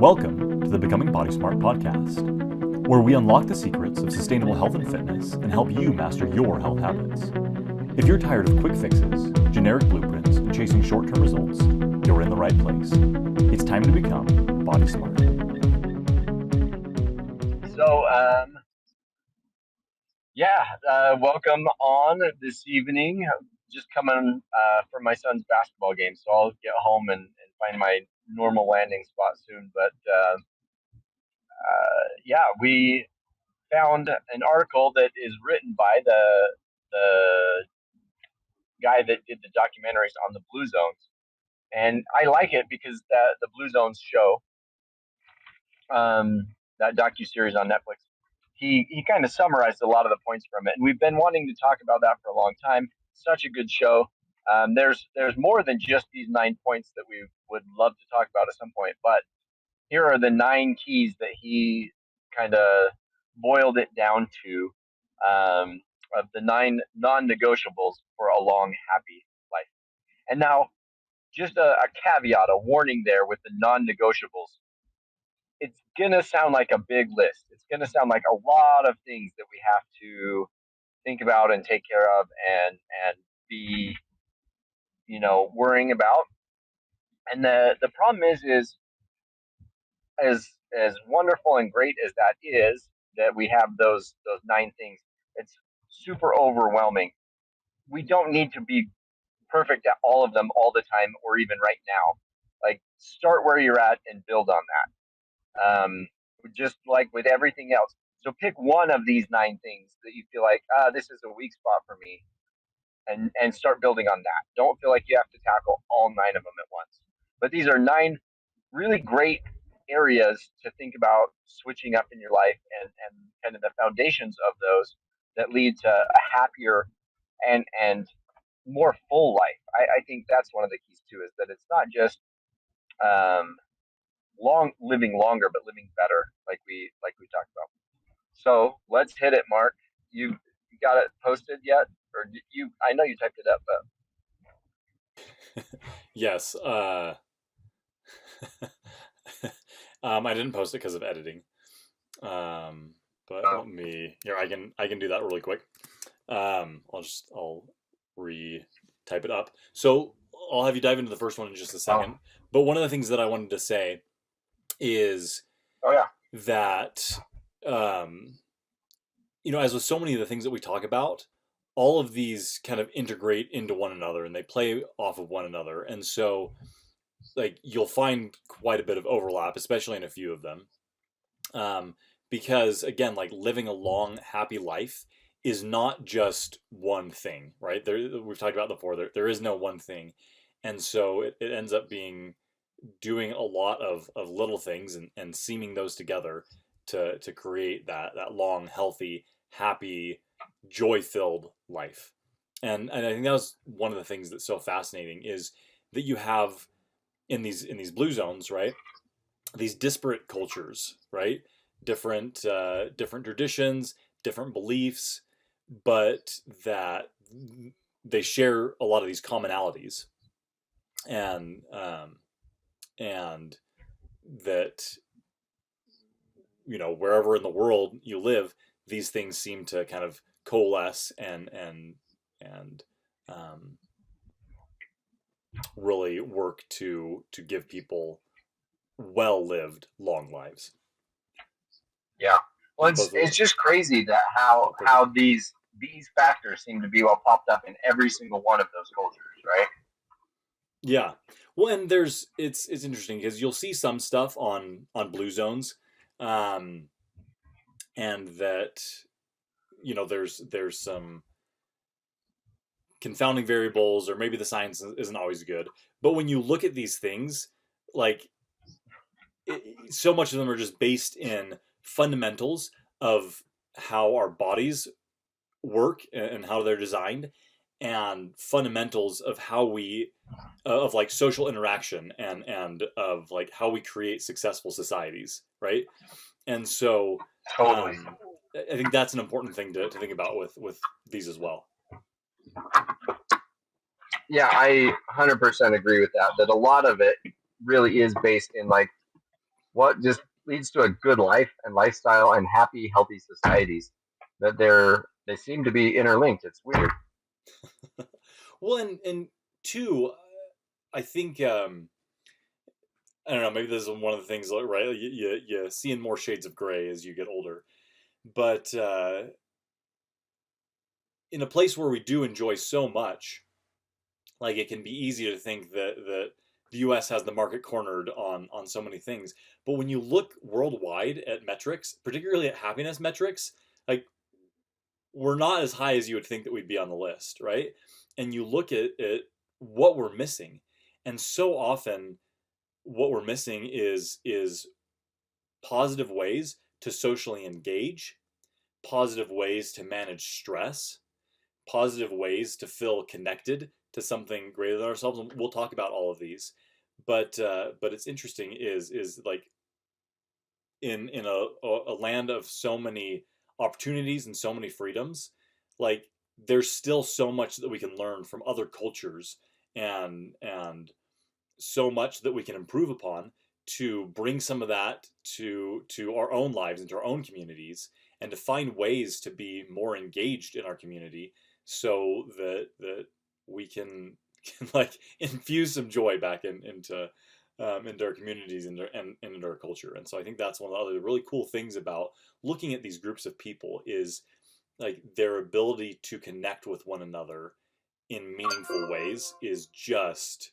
Welcome to the Becoming Body Smart podcast, where we unlock the secrets of sustainable health and fitness and help you master your health habits. If you're tired of quick fixes, generic blueprints, and chasing short-term results, you're in the right place. It's time to become Body Smart. Welcome on this evening. Just coming from my son's basketball game, so I'll get home and find my normal landing spot soon. But we found an article that is written by the guy that did the documentaries on the Blue Zones, and I like it because the Blue Zones show, that docuseries on Netflix. He kind of summarized a lot of the points from it, and we've been wanting to talk about that for a long time. Such a good show. There's more than just these 9 points that we would love to talk about at some point, but here are the 9 keys that he kind of boiled it down to, of the 9 non-negotiables for a long, happy life. And now, just a caveat, a warning there with the non-negotiables. It's going to sound like a big list. It's going to sound like a lot of things that we have to think about and take care of and be, worrying about. And the problem is as wonderful and great as that is, that we have those 9 things, it's super overwhelming. We don't need to be perfect at all of them all the time, or even right now. Like, start where you're at and build on that. Just like with everything else. So pick one of these 9 things that you feel like, this is a weak spot for me, and start building on that. Don't feel like you have to tackle all 9 of them at once. But these are 9 really great areas to think about switching up in your life, and kind of the foundations of those that lead to a happier and more full life. I think that's one of the keys too, is that it's not just living longer, but living better, like we talked about. So let's hit it, Mark. You got it posted yet, or did you? I know you typed it up, but Yes. I didn't post it because of editing. But let me here. I can do that really quick. I'll re-type it up. So I'll have you dive into the first one in just a second. But one of the things that I wanted to say is that as with so many of the things that we talk about, all of these kind of integrate into one another and they play off of one another. And so like you'll find quite a bit of overlap, especially in a few of them. Because again, like living a long, happy life is not just one thing, right? We've talked about before, there is no one thing. And so it ends up being doing a lot of little things and seaming those together to create that long, healthy, happy, joy-filled life. And I think that was one of the things that's so fascinating, is that you have in these blue zones, right? These disparate cultures, right? Different traditions, different beliefs, but that they share a lot of these commonalities, and that wherever in the world you live, these things seem to kind of coalesce and really work to give people well-lived long lives. Yeah. Well, it's just crazy that how these factors seem to be well popped up in every single one of those cultures, right? Yeah. Well, and it's interesting because you'll see some stuff on blue zones, and that there's some confounding variables, or maybe the science isn't always good. But when you look at these things, like so much of them are just based in fundamentals of how our bodies work and how they're designed, and fundamentals of how we of like social interaction and of like how we create successful societies, right? And so Totally. I think that's an important thing to think about with these as well. Yeah, I 100% agree with that. That a lot of it really is based in like what just leads to a good life and lifestyle and happy, healthy societies. That they seem to be interlinked. It's weird. Well, and two, I think I don't know. Maybe this is one of the things, right? You see in more shades of gray as you get older, but in a place where we do enjoy so much, like it can be easy to think that the U.S. has the market cornered on so many things. But when you look worldwide at metrics, particularly at happiness metrics, like we're not as high as you would think that we'd be on the list, right? And you look at what we're missing, and so often what we're missing is positive ways to socially engage, positive ways to manage stress, positive ways to feel connected to something greater than ourselves. And we'll talk about all of these, but it's interesting is like in a land of so many opportunities and so many freedoms, like there's still so much that we can learn from other cultures and so much that we can improve upon to bring some of that to our own lives and to our own communities and to find ways to be more engaged in our community so that we can like infuse some joy back into our communities and into our culture. And so I think that's one of the other really cool things about looking at these groups of people is like their ability to connect with one another in meaningful ways is just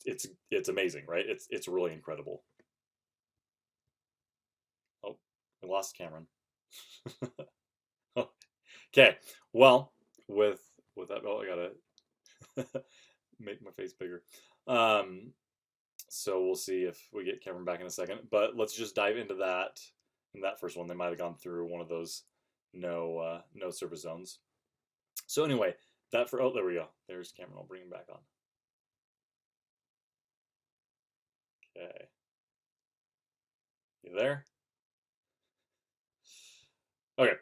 it's amazing, right? It's really incredible. Oh, I lost Cameron. Okay, well, with with that, oh, I gotta make my face bigger. Um, so we'll see if we get Cameron back in a second. But let's just dive into that. In that first one, they might have gone through one of those no service zones. So anyway, that for oh there we go. There's Cameron. I'll bring him back on. Okay, you there? Okay.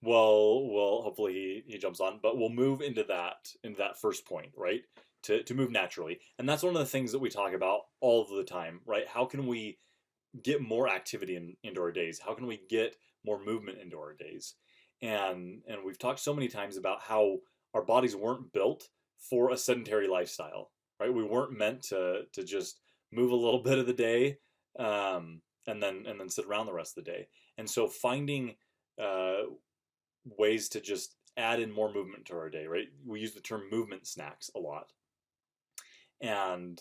Well, hopefully he jumps on, but we'll move into that first point, right? To move naturally, and that's one of the things that we talk about all of the time, right? How can we get more activity into our days? How can we get more movement into our days? And we've talked so many times about how our bodies weren't built for a sedentary lifestyle, right? We weren't meant to just move a little bit of the day, and then sit around the rest of the day. And so finding uh, ways to just add in more movement to our day, right? We use the term movement snacks a lot, and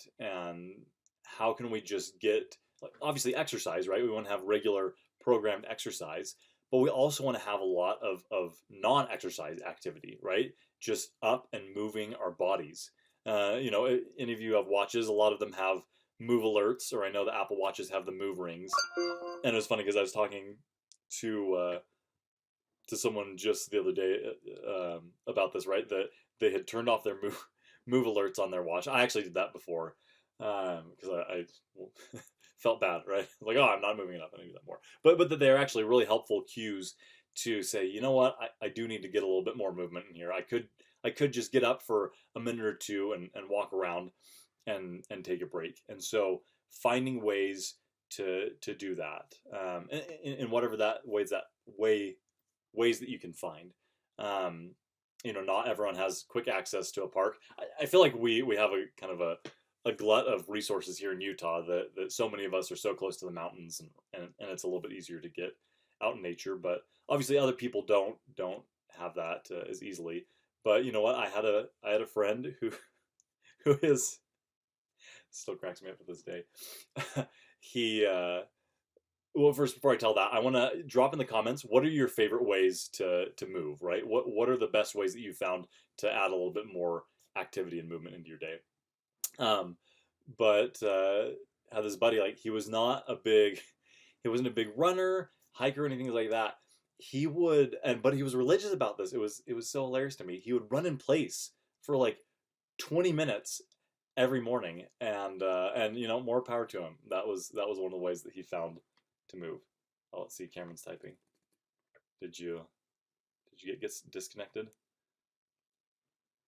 how can we just get like obviously exercise, right? We want to have regular programmed exercise, but we also want to have a lot of non-exercise activity, right? Just up and moving our bodies. Any of you have watches, a lot of them have move alerts, or I know the Apple Watches have the move rings. And it was funny because I was talking to someone just the other day about this, right? That they had turned off their move alerts on their watch. I actually did that before because I felt bad, right? Like, oh, I'm not moving enough. I need to do that more. But that they're actually really helpful cues to say, you know what, I do need to get a little bit more movement in here. I could just get up for a minute or two and walk around and take a break. And so finding ways to do that in whatever that ways that you can find. Um, not everyone has quick access to a park. I feel like we have a kind of a glut of resources here in Utah that so many of us are so close to the mountains and it's a little bit easier to get out in nature. But obviously other people don't have that as easily. But you know what? I had a friend who is still cracks me up to this day. he well, first before I tell that, I want to drop in the comments. What are your favorite ways to move? Right? What are the best ways that you found to add a little bit more activity and movement into your day? Um, but had this buddy like he wasn't a big runner, hiker, or anything like that. He would but he was religious about this. It was so hilarious to me. He would run in place for like 20 minutes every morning, and more power to him. That was one of the ways that he found to move. Oh, let's see, Cameron's typing. Did you get disconnected?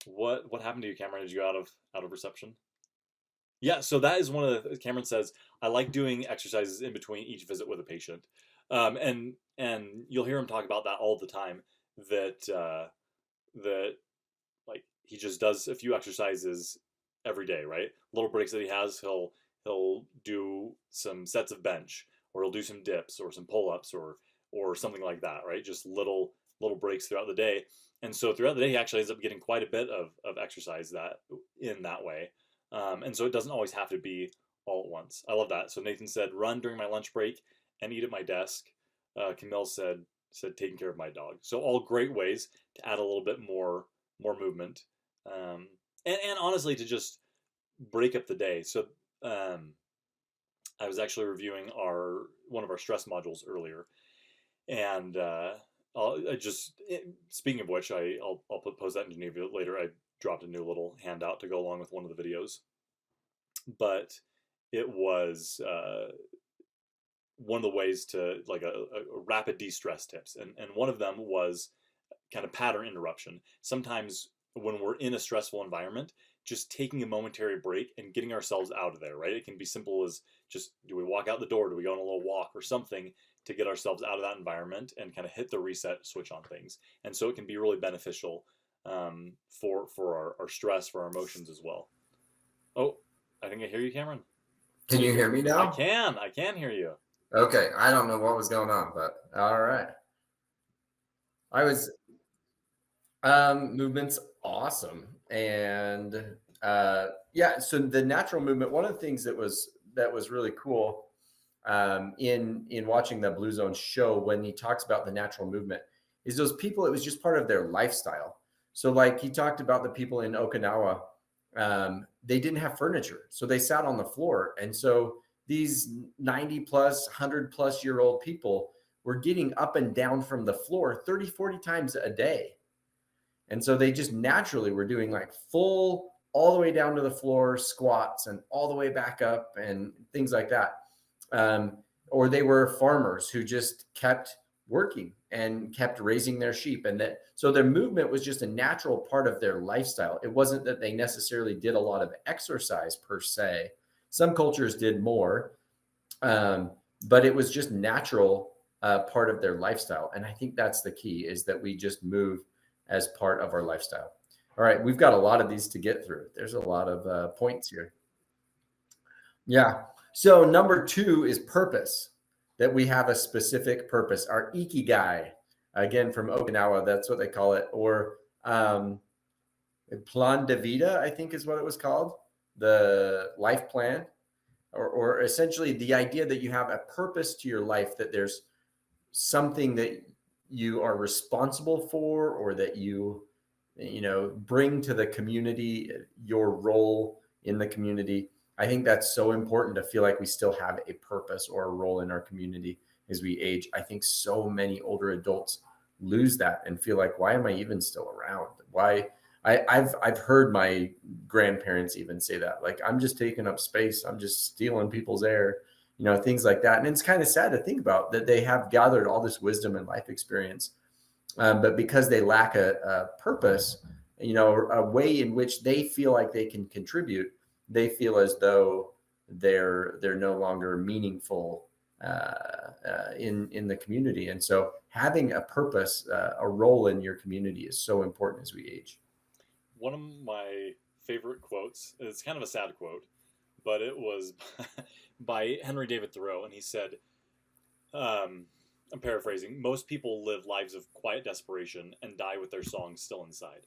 What happened to you, Cameron? Did you go out of reception? Yeah, so that is one of the, Cameron says, I like doing exercises in between each visit with a patient. And you'll hear him talk about that all the time, that that like he just does a few exercises every day, right? Little breaks that he has, he'll do some sets of bench, or he'll do some dips or some pull-ups, or something like that, right? Just little breaks throughout the day. And so throughout the day he actually ends up getting quite a bit of exercise that in that way. And so it doesn't always have to be all at once. I love that. So Nathan said run during my lunch break and eat at my desk. Camille said taking care of my dog. So all great ways to add a little bit more movement, and honestly to just break up the day. So I was actually reviewing our one of our stress modules earlier, and I just speaking of which, I'll post that in Geneva later. I dropped a new little handout to go along with one of the videos, but it was one of the ways to like a rapid de-stress tips, and one of them was kind of pattern interruption. Sometimes when we're in a stressful environment, just taking a momentary break and getting ourselves out of there, right? It can be simple as just, do we walk out the door? Do we go on a little walk or something to get ourselves out of that environment and kind of hit the reset switch on things? And so it can be really beneficial for our stress, for our emotions as well. Oh, I think I hear you, Cameron. Can you hear me now? I can hear you. Okay, I don't know what was going on, but all right. I was movement's awesome, and yeah. So the natural movement. One of the things that was really cool in watching the Blue Zone show when he talks about the natural movement is those people. It was just part of their lifestyle. So like he talked about the people in Okinawa, they didn't have furniture, so they sat on the floor, and so these 90 plus 100 plus year old people were getting up and down from the floor 30, 40 times a day. And so they just naturally were doing like full all the way down to the floor squats and all the way back up and things like that. Or they were farmers who just kept working and kept raising their sheep. And that, so their movement was just a natural part of their lifestyle. It wasn't that they necessarily did a lot of exercise per se. Some cultures did more, but it was just natural part of their lifestyle. And I think that's the key, is that we just move as part of our lifestyle. All right, we've got a lot of these to get through. There's a lot of points here. Yeah. So number 2 is purpose, that we have a specific purpose. Our ikigai, again, from Okinawa, that's what they call it. Or plan de vida, I think is what it was called, the life plan, or essentially the idea that you have a purpose to your life, that there's something that you are responsible for, or that you bring to the community, your role in the community. I think that's so important to feel like we still have a purpose or a role in our community as we age. I think so many older adults lose that and feel like, why am I even still around? Why? I've heard my grandparents even say that, like, I'm just taking up space. I'm just stealing people's air, things like that. And it's kind of sad to think about that they have gathered all this wisdom and life experience, but because they lack a purpose, a way in which they feel like they can contribute, they feel as though they're no longer meaningful in the community. And so having a purpose, a role in your community is so important as we age. One of my favorite quotes, it's kind of a sad quote, but it was by Henry David Thoreau, and he said, I'm paraphrasing, most people live lives of quiet desperation and die with their songs still inside.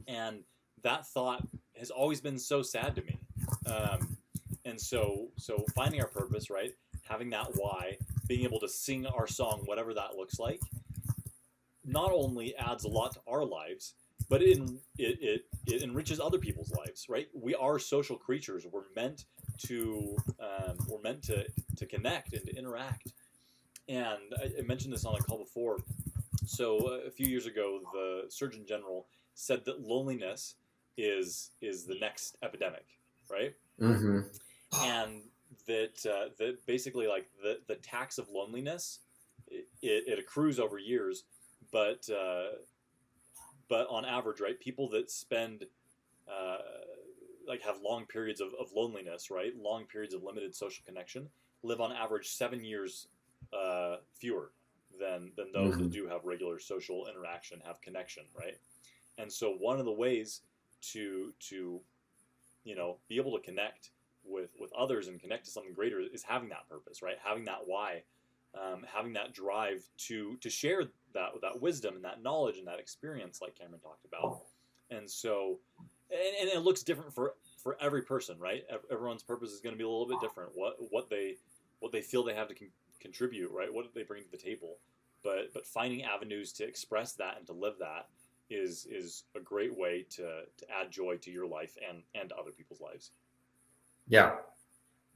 And that thought has always been so sad to me. And so finding our purpose, right? Having that why, being able to sing our song, whatever that looks like, not only adds a lot to our lives, but it enriches other people's lives, right? We are social creatures. We're meant to connect and to interact. And I mentioned this on a call before. So a few years ago, the Surgeon General said that loneliness is the next epidemic, right? Mm-hmm. And that basically, like, the tax of loneliness, it accrues over years, but on average, right, people that spend like have long periods of loneliness, right? Long periods of limited social connection, live on average 7 years fewer than those that do have regular social interaction, have connection, right? And so one of the ways to be able to connect with others and connect to something greater is having that purpose, right? Having that why, having that drive to share that wisdom and that knowledge and that experience, like Cameron talked about. And so, and it looks different for every person, right? Everyone's purpose is going to be a little bit different. What they feel they have to contribute, right? What do they bring to the table? But finding avenues to express that and to live that is a great way to add joy to your life and to other people's lives. Yeah.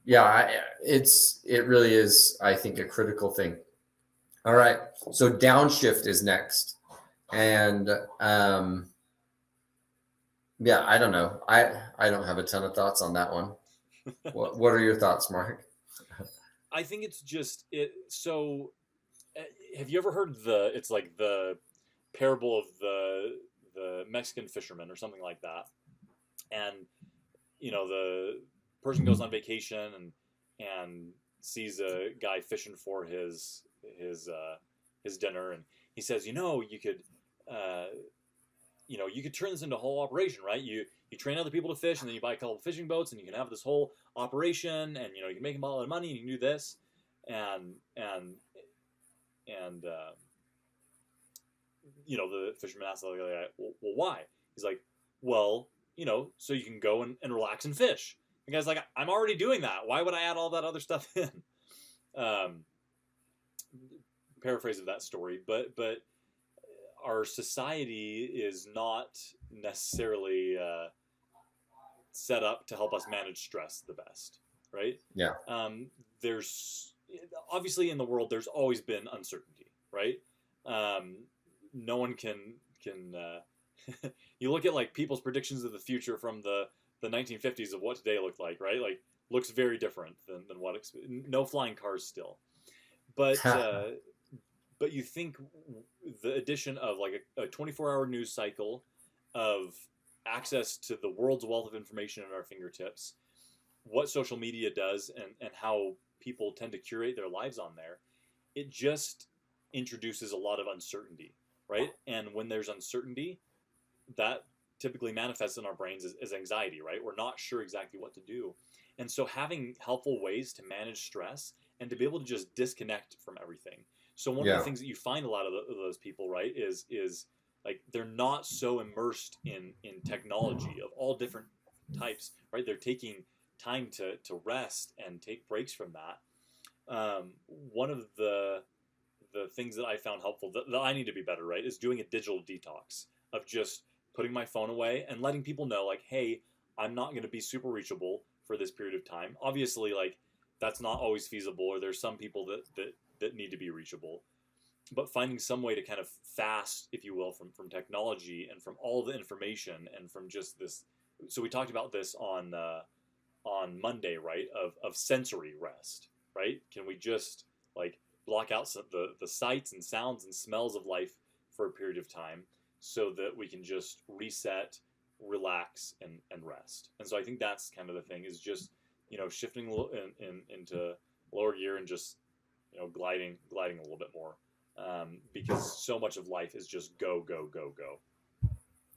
It really is, I think, a critical thing. All right. So downshift is next. And I don't know. I don't have a ton of thoughts on that one. What are your thoughts, Mark? I think it's just so have you ever heard it's like the parable of the Mexican fisherman or something like that? And the person goes on vacation and sees a guy fishing for his dinner, and he says, you could you could turn this into a whole operation, right? You train other people to fish, and then you buy a couple of fishing boats, and you can have this whole operation, and you can make a lot of money, and you can do this, and the fisherman asks the other guy, well, why? He's like, well, so you can go and relax and fish. The guy's like, I'm already doing that. Why would I add all that other stuff in? Paraphrase of that story, but our society is not necessarily set up to help us manage stress the best, right? Yeah. There's obviously in the world there's always been uncertainty, right? No one can you look at like people's predictions of the future from the 1950s of what today looked like, right? Like looks very different than what no flying cars still, but you think the addition of like a 24-hour news cycle, of access to the world's wealth of information at our fingertips, what social media does and how people tend to curate their lives on there, it just introduces a lot of uncertainty, right? And when there's uncertainty, that typically manifests in our brains as anxiety, right? We're not sure exactly what to do. And so having helpful ways to manage stress and to be able to just disconnect from everything. So one of the things that you find a lot of those people, right, is like they're not so immersed in technology of all different types, right? They're taking time to rest and take breaks from that. One of the things that I found helpful that I need to be better, right, is doing a digital detox of just putting my phone away and letting people know, like, hey, I'm not going to be super reachable for this period of time. Obviously, like, that's not always feasible, or there's some people that need to be reachable. But finding some way to kind of fast, if you will, from technology and from all the information and from just this. So we talked about this on Monday, right, of sensory rest, right? Can we just like block out the sights and sounds and smells of life for a period of time so that we can just reset, relax, and rest? And so I think that's kind of the thing, is just shifting into lower gear and just gliding a little bit more, because so much of life is just go.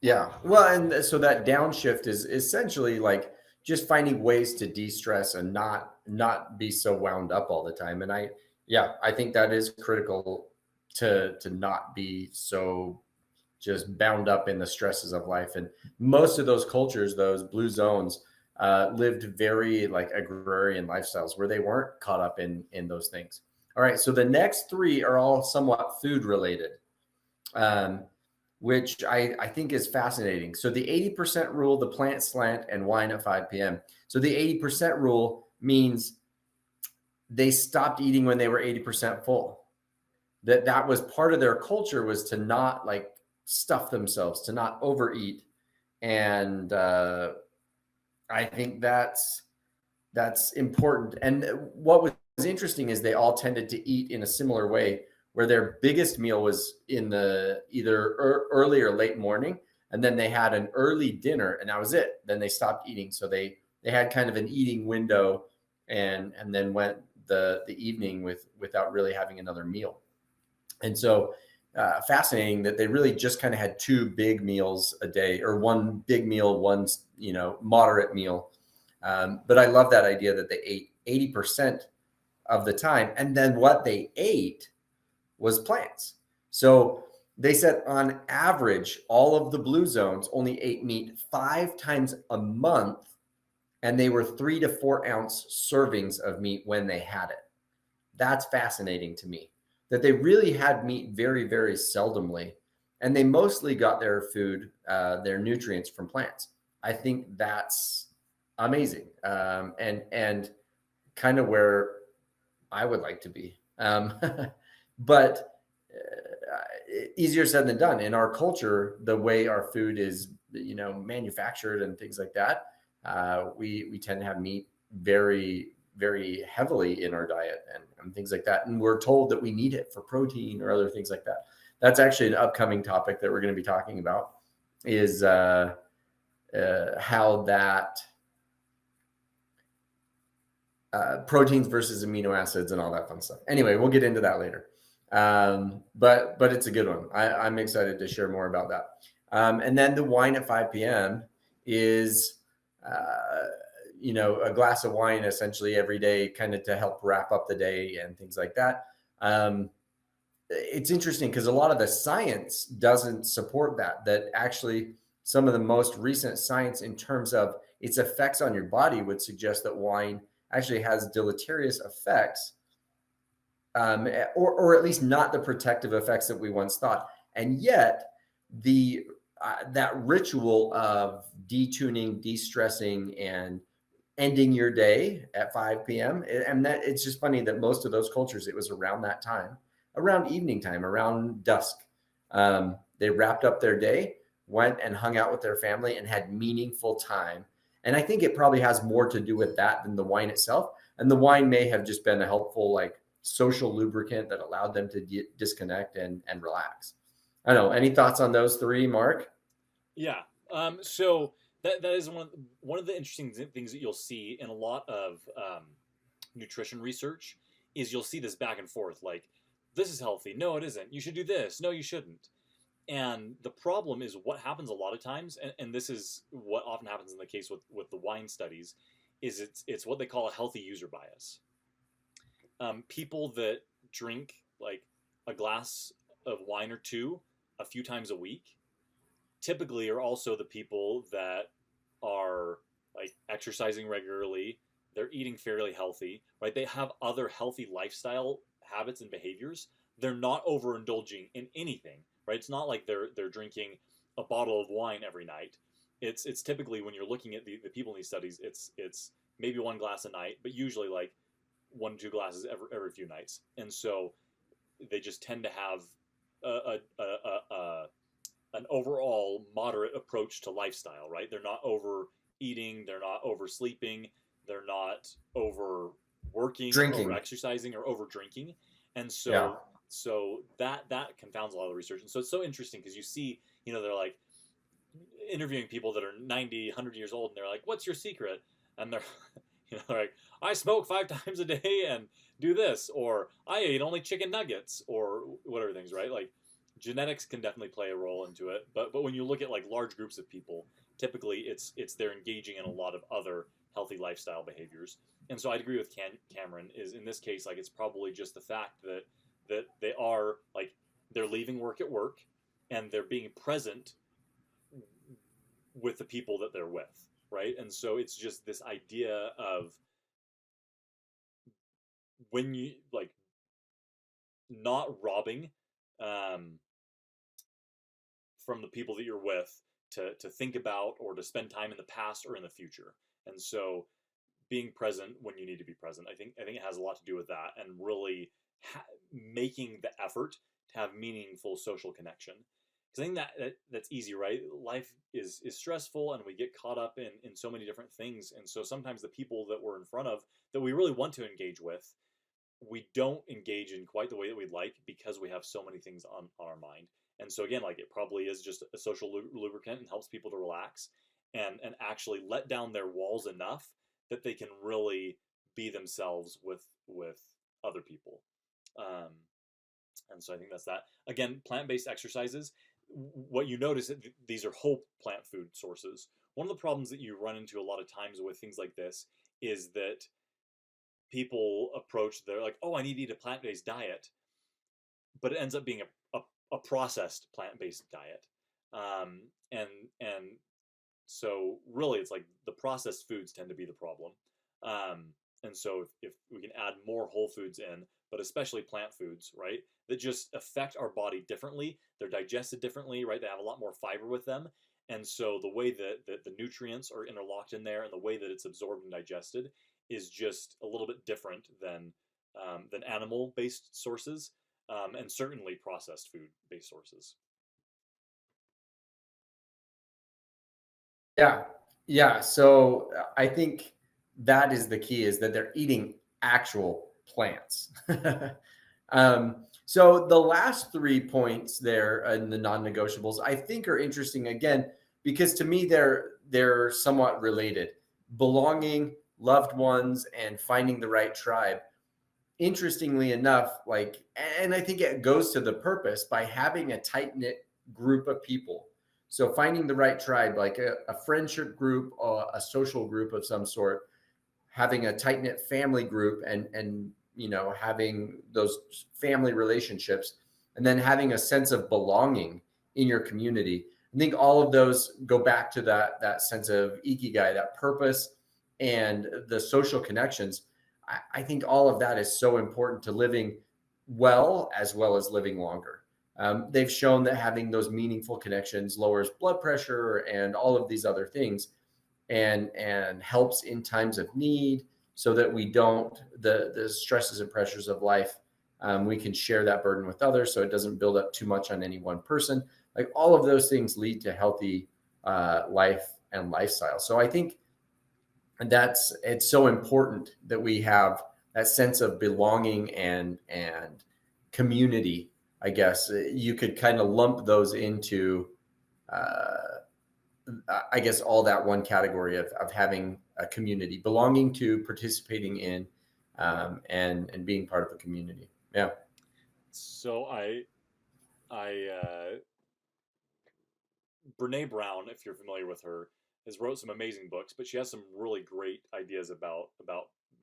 Yeah. Well, and so that downshift is essentially like just finding ways to de-stress and not be so wound up all the time. And I think that is critical to not be so just bound up in the stresses of life. And most of those cultures, those blue zones, lived very like agrarian lifestyles where they weren't caught up in those things. All right. So the next three are all somewhat food related, which I think is fascinating. So the 80% rule, the plant slant, and wine at 5 p.m. So the 80% rule means they stopped eating when they were 80% full. That was part of their culture, was to not like stuff themselves, to not overeat. And I think that's important. And what was interesting is they all tended to eat in a similar way, where their biggest meal was in the either early or late morning, and then they had an early dinner, and that was it. Then they stopped eating. So they had kind of an eating window, and then went the evening without really having another meal. And so fascinating that they really just kind of had 2 big meals a day, or 1 big meal, 1 moderate meal. But I love that idea that they ate 80% of the time, and then what they ate was plants. So they said on average, all of the blue zones only ate meat 5 times a month, and they were 3 to 4 ounce servings of meat when they had it. That's fascinating to me, that they really had meat very, very seldomly, and they mostly got their food, their nutrients from plants. I think that's amazing, and kind of where I would like to be. But easier said than done. In our culture, the way our food is, manufactured and things like that, we tend to have meat very, very heavily in our diet and things like that. And we're told that we need it for protein or other things like that. That's actually an upcoming topic that we're going to be talking about, is how that proteins versus amino acids and all that fun stuff. Anyway, we'll get into that later. But it's a good one. I'm excited to share more about that. And then the wine at 5 p.m. is, a glass of wine essentially every day, kind of to help wrap up the day and things like that. It's interesting because a lot of the science doesn't support that actually some of the most recent science in terms of its effects on your body would suggest that wine actually has deleterious effects, or at least not the protective effects that we once thought. And yet that ritual of detuning, de-stressing, and ending your day at 5 p.m. And that it's just funny that most of those cultures, it was around that time, around evening time, around dusk. They wrapped up their day, went and hung out with their family, and had meaningful time. And I think it probably has more to do with that than the wine itself. And the wine may have just been a helpful, social lubricant that allowed them to disconnect and relax. I don't know. Any thoughts on those 3, Mark? Yeah. So that is one of the interesting things that you'll see in a lot of nutrition research is you'll see this back and forth, like, this is healthy. No, it isn't. You should do this. No, you shouldn't. And the problem is what happens a lot of times, and this is what often happens in the case with the wine studies, is it's what they call a healthy user bias. People that drink like a glass of wine or 2 a few times a week typically are also the people that are like exercising regularly. They're eating fairly healthy, right? They have other healthy lifestyle habits and behaviors. They're not overindulging in anything, right? It's not like they're drinking a bottle of wine every night. It's typically, when you're looking at the people in these studies, it's maybe 1 glass a night, but usually like 1 to 2 glasses every few nights. And so they just tend to have an overall moderate approach to lifestyle, right? They're not overeating, they're not oversleeping, they're not overworking, Drinking, over exercising, or over drinking. And so that confounds a lot of the research. And so it's so interesting because you see, they're like interviewing people that are 90, 100 years old, and they're like, what's your secret? And they're they're like, I smoke 5 times a day and do this, or I ate only chicken nuggets, or whatever things, right? Like, genetics can definitely play a role into it, but when you look at like large groups of people, typically it's they're engaging in a lot of other healthy lifestyle behaviors. And so I'd agree with Cameron, is in this case, like, it's probably just the fact that they are like, they're leaving work at work, and they're being present with the people that they're with, right? And so it's just this idea of, when you like, not robbing from the people that you're with to think about or to spend time in the past or in the future. And so being present when you need to be present, I think it has a lot to do with that, and really making the effort to have meaningful social connection. Because I think that's easy, right? Life is stressful, and we get caught up in so many different things. And so sometimes the people that we're in front of that we really want to engage with, we don't engage in quite the way that we'd like, because we have so many things on our mind. And so again, like it probably is just a social lubricant and helps people to relax and actually let down their walls enough that they can really be themselves with other people. Um, and so I think that's that. Again, plant-based exercises. What you notice, these are whole plant food sources. One of the problems that you run into a lot of times with things like this is that people approach, they're like, oh, I need to eat a plant-based diet, but it ends up being a processed plant-based diet. And so really it's like the processed foods tend to be the problem. Um, and so if we can add more whole foods in, but especially plant foods, right, that just affect our body differently, they're digested differently, right, they have a lot more fiber with them. And so the way that the nutrients are interlocked in there and the way that it's absorbed and digested is just a little bit different than animal-based sources, and certainly processed food-based sources. Yeah. Yeah. So I think that is the key, is that they're eating actual plants. So the last 3 points there in the non-negotiables, I think are interesting again, because to me, they're somewhat related: belonging, loved ones, and finding the right tribe. Interestingly enough, like, and I think it goes to the purpose by having a tight knit group of people. So finding the right tribe, like a friendship group or a social group of some sort, having a tight knit family group, and having those family relationships, and then having a sense of belonging in your community. I think all of those go back to that sense of ikigai, that purpose, and the social connections. I think all of that is so important to living well as living longer. They've shown that having those meaningful connections lowers blood pressure and all of these other things, and helps in times of need, so that we don't, the stresses and pressures of life, we can share that burden with others, so it doesn't build up too much on any one person. Like, all of those things lead to healthy life and lifestyle. So I think it's so important that we have that sense of belonging and community. I guess you could kind of lump those into I guess all that one category of having a community, belonging to, participating in, and being part of a community. Yeah. So Brene Brown, if you're familiar with her, has wrote some amazing books, but she has some really great ideas about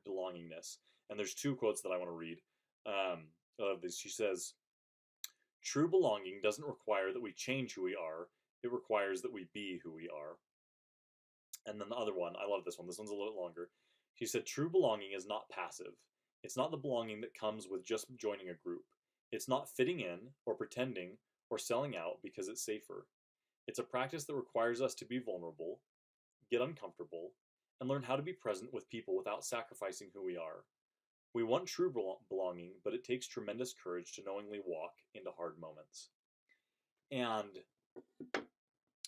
belongingness. And there's 2 quotes that I want to read. Of this, she says, "True belonging doesn't require that we change who we are; it requires that we be who we are." And then the other one, I love this one. This one's a little bit longer. She said, "True belonging is not passive. It's not the belonging that comes with just joining a group. It's not fitting in or pretending or selling out because it's safer. It's a practice that requires us to be vulnerable, get uncomfortable, and learn how to be present with people without sacrificing who we are. We want true belonging, but it takes tremendous courage to knowingly walk into hard moments." And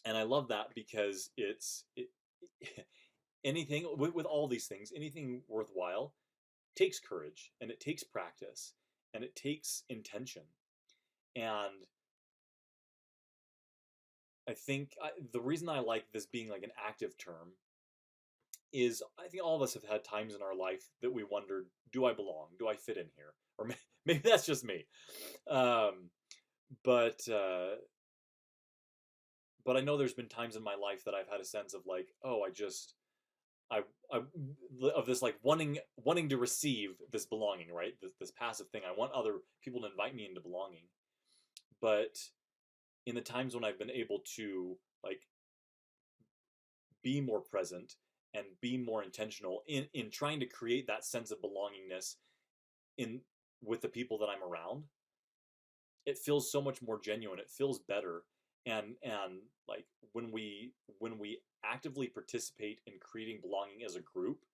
I love that because anything with all these things, anything worthwhile takes courage and it takes practice and it takes intention. And I think the reason I like this being like an active term is I think all of us have had times in our life that we wondered, do I belong? Do I fit in here? Or maybe that's just me. Um, but I know there's been times in my life that I've had a sense of like, oh, I of this like wanting to receive this belonging, right? This passive thing. I want other people to invite me into belonging. But in the times when I've been able to like be more present and be more intentional in trying to create that sense of belongingness in with the people that I'm around, it feels so much more genuine. It feels better. And like when we actively participate in creating belonging as a group,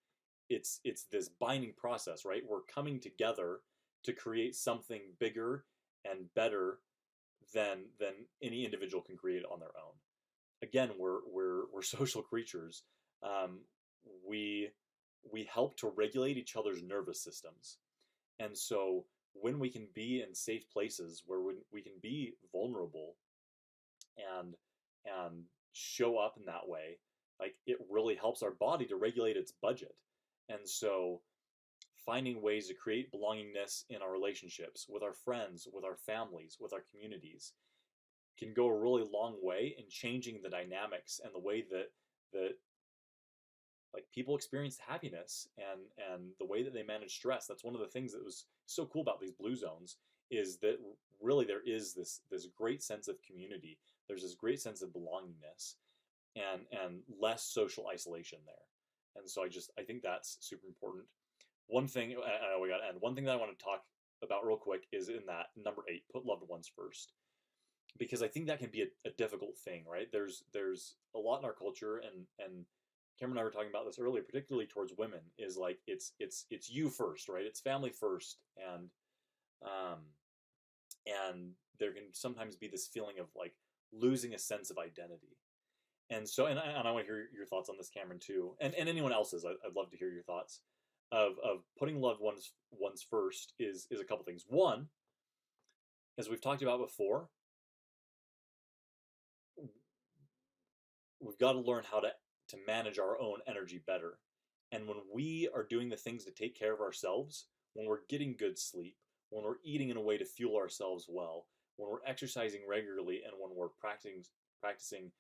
it's this binding process, right? We're coming together to create something bigger and better than any individual can create on their own. Again, we're social creatures. Um, we we help to regulate each other's nervous systems, and so when we can be in safe places where we can be vulnerable and show up in that way, like it really helps our body to regulate its budget. And so finding ways to create belongingness in our relationships with our friends, with our families, with our communities can go a really long way in changing the dynamics and the way that like people experience happiness and the way that they manage stress. That's one of the things that was so cool about these blue zones, is that really there is this great sense of community. There's this great sense of belongingness and less social isolation there. And so I think that's super important. One thing, I know we got to end. One thing that I want to talk about real quick is in that number 8, put loved ones first, because I think that can be a difficult thing, right? There's a lot in our culture, and Cameron and I were talking about this earlier, particularly towards women, is like it's you first, right? It's family first, um, and there can sometimes be this feeling of like losing a sense of identity. And so, and I want to hear your thoughts on this, Cameron, too, and anyone else's. I'd love to hear your thoughts of putting loved ones first is a couple things. One, as we've talked about before, we've got to learn how to manage our own energy better. And when we are doing the things to take care of ourselves, when we're getting good sleep, when we're eating in a way to fuel ourselves well, when we're exercising regularly, and when we're practicing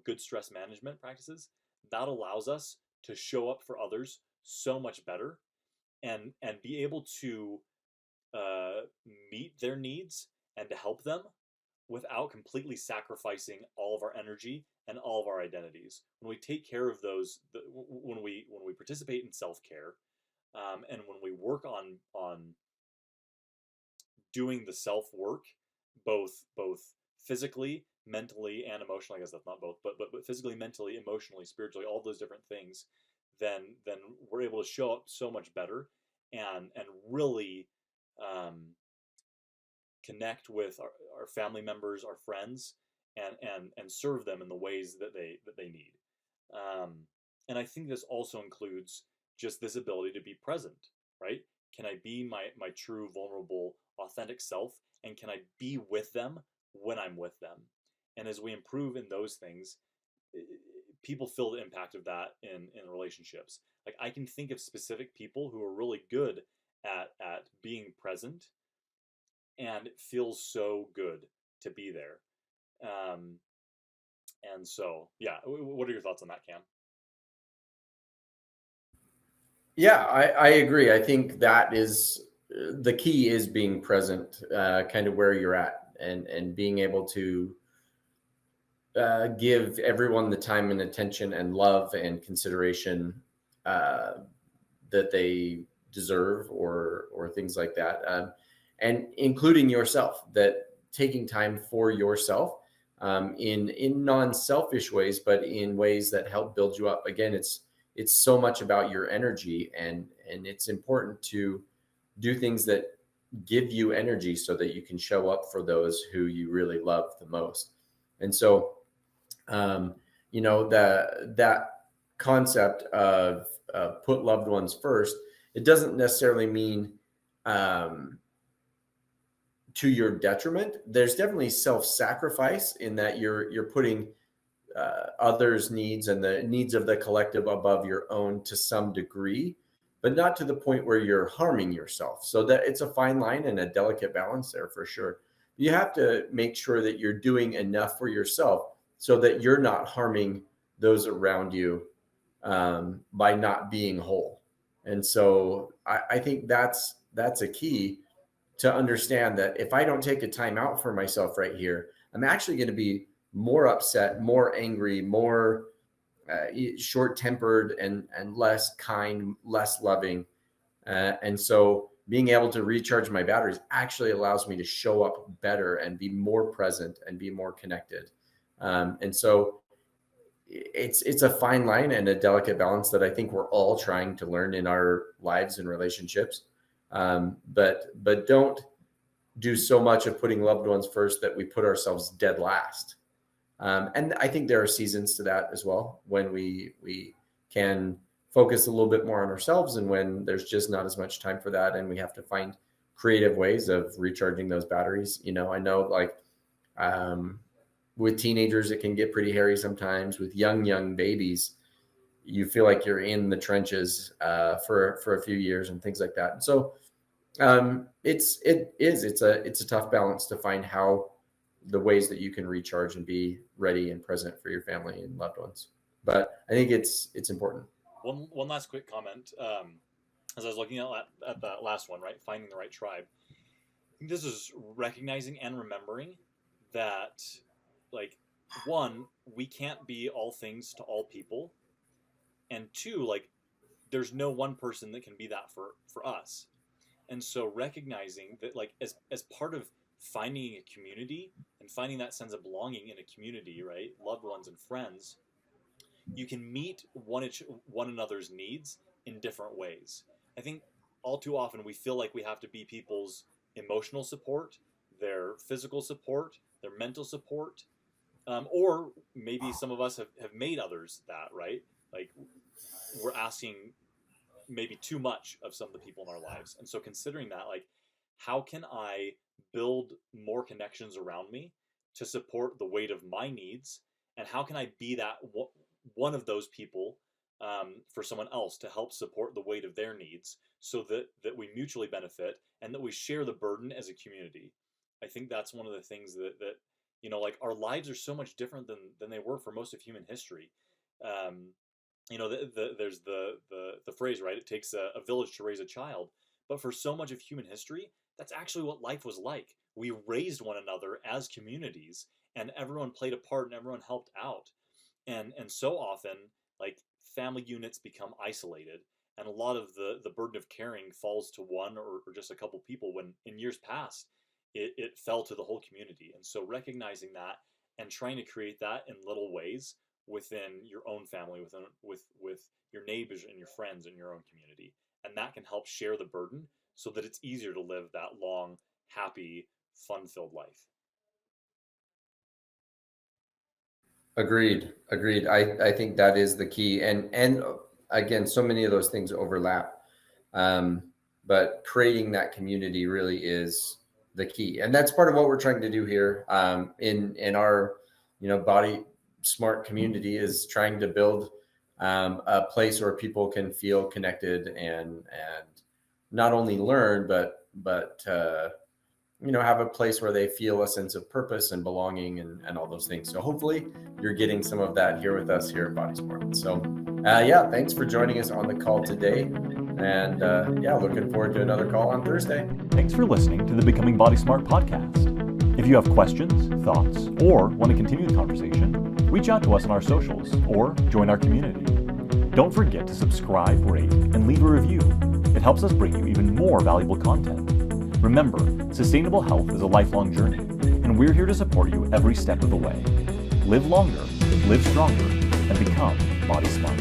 good stress management practices, that allows us to show up for others so much better and be able to meet their needs and to help them without completely sacrificing all of our energy and all of our identities. When we take care of those, when we participate in self-care, and when we work on doing the self-work, both physically, mentally, and emotionally. I guess that's not both, but physically, mentally, emotionally, spiritually, all those different things. Then we're able to show up so much better and really connect with our family members, our friends, and serve them in the ways that they need. And I think this also includes just this ability to be present, right? Can I be my true, vulnerable, authentic self, and can I be with them when I'm with them? And as we improve in those things, people feel the impact of that in relationships. Like I can think of specific people who are really good at being present, and it feels so good to be there. And so, yeah, what are your thoughts on that, Cam? Yeah, I agree. I think that is the key, is being present, kind of where you're at, and being able to give everyone the time and attention and love and consideration that they deserve, or things like that, and including yourself. That taking time for yourself, in non-selfish ways, but in ways that help build you up. Again, it's so much about your energy, and it's important to do things that give you energy so that you can show up for those who you really love the most. And so, that concept of put loved ones first, it doesn't necessarily mean to your detriment. There's definitely self-sacrifice in that you're putting others' needs and the needs of the collective above your own to some degree, but not to the point where you're harming yourself. So that it's a fine line and a delicate balance there, for sure. You have to make sure that you're doing enough for yourself so that you're not harming those around you by not being whole. And so I think that's a key, to understand that if I don't take a time out for myself right here, I'm actually going to be more upset, more angry, more short-tempered, and less kind, less loving. And so being able to recharge my batteries actually allows me to show up better and be more present and be more connected. And so it's a fine line and a delicate balance that I think we're all trying to learn in our lives and relationships. But don't do so much of putting loved ones first that we put ourselves dead last. And I think there are seasons to that as well, when we can focus a little bit more on ourselves, and when there's just not as much time for that, and we have to find creative ways of recharging those batteries. You know, I know like with teenagers, it can get pretty hairy sometimes. With young babies, you feel like you're in the trenches for a few years and things like that. And so it's a tough balance to find how the ways that you can recharge and be ready and present for your family and loved ones. But I think it's important. One last quick comment. As I was looking at that last one, right, finding the right tribe. I think this is recognizing and remembering that, like, one, we can't be all things to all people, and two, like, there's no one person that can be that for us. And so recognizing that, like, as part of finding a community and finding that sense of belonging in a community, right, loved ones and friends, you can meet one another's needs in different ways. I think all too often we feel like we have to be people's emotional support, their physical support, their mental support, or maybe some of us have made others that, right? Like, we're asking maybe too much of some of the people in our lives. And so considering that, like, how can I build more connections around me to support the weight of my needs? And how can I be that one of those people for someone else to help support the weight of their needs, so that we mutually benefit and that we share the burden as a community? I think that's one of the things that you know, like, our lives are so much different than they were for most of human history. You know, there's the phrase, right? It takes a village to raise a child. But for so much of human history, that's actually what life was like. We raised one another as communities, and everyone played a part and everyone helped out. And so often, like, family units become isolated, and a lot of the burden of caring falls to one or just a couple people, when in years past it fell to the whole community. And so recognizing that and trying to create that in little ways within your own family, with your neighbors and your friends and your own community, and that can help share the burden so that it's easier to live that long, happy, fun-filled life. Agreed. I think that is the key. And again, so many of those things overlap. But creating that community really is the key. And that's part of what we're trying to do here in our, you know, Body Smart community, is trying to build a place where people can feel connected and not only learn, but you know, have a place where they feel a sense of purpose and belonging and all those things. So hopefully you're getting some of that here with us here at Body Smart. So yeah, thanks for joining us on the call today. And yeah, looking forward to another call on Thursday. Thanks for listening to the Becoming Body Smart podcast. If you have questions, thoughts, or want to continue the conversation, reach out to us on our socials or join our community. Don't forget to subscribe, rate, and leave a review. It helps us bring you even more valuable content. Remember, sustainable health is a lifelong journey, and we're here to support you every step of the way. Live longer, live stronger, and become Body Smart.